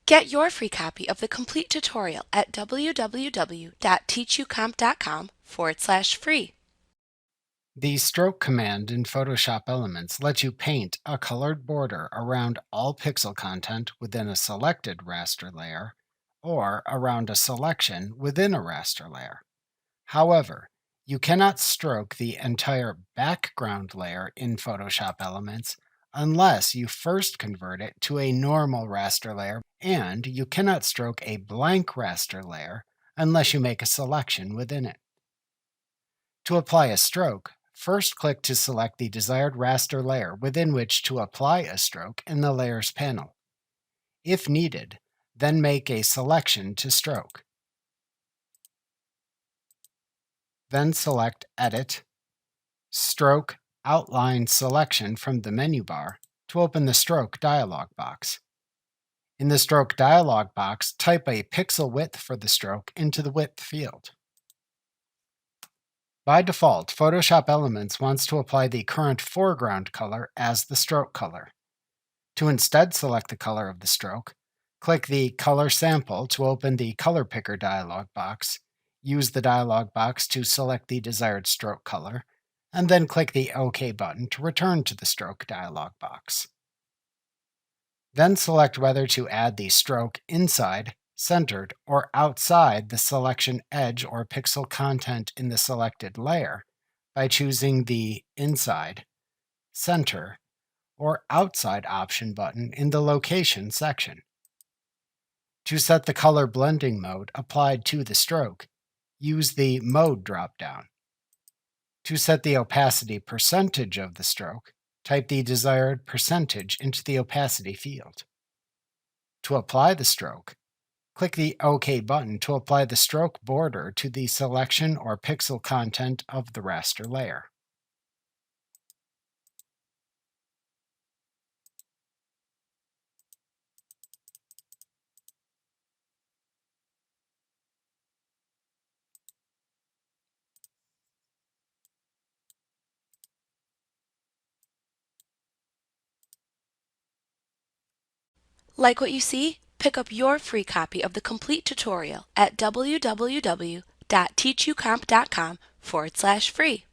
Get your free copy of the complete tutorial at www.teachucomp.com/free. The stroke command in Photoshop Elements lets you paint a colored border around all pixel content within a selected raster layer or around a selection within a raster layer. However, you cannot stroke the entire background layer in Photoshop Elements unless you first convert it to a normal raster layer, and you cannot stroke a blank raster layer unless you make a selection within it. To apply a stroke, first click to select the desired raster layer within which to apply a stroke in the Layers panel. If needed, then make a selection to stroke. Then select Edit, Stroke Outline Selection from the menu bar to open the Stroke dialog box. In the Stroke dialog box, type a pixel width for the stroke into the Width field. By default, Photoshop Elements wants to apply the current foreground color as the stroke color. To instead select the color of the stroke, click the Color Sample to open the Color Picker dialog box, use the dialog box to select the desired stroke color, and then click the OK button to return to the Stroke dialog box. Then select whether to add the stroke inside, centered, or outside the selection edge or pixel content in the selected layer by choosing the Inside, Center, or Outside option button in the Location section. To set the color blending mode applied to the stroke, use the Mode dropdown. To set the opacity percentage of the stroke, type the desired percentage into the opacity field. To apply the stroke, click the OK button to apply the stroke border to the selection or pixel content of the raster layer. Like what you see? Pick up your free copy of the complete tutorial at www.teachucomp.com/free.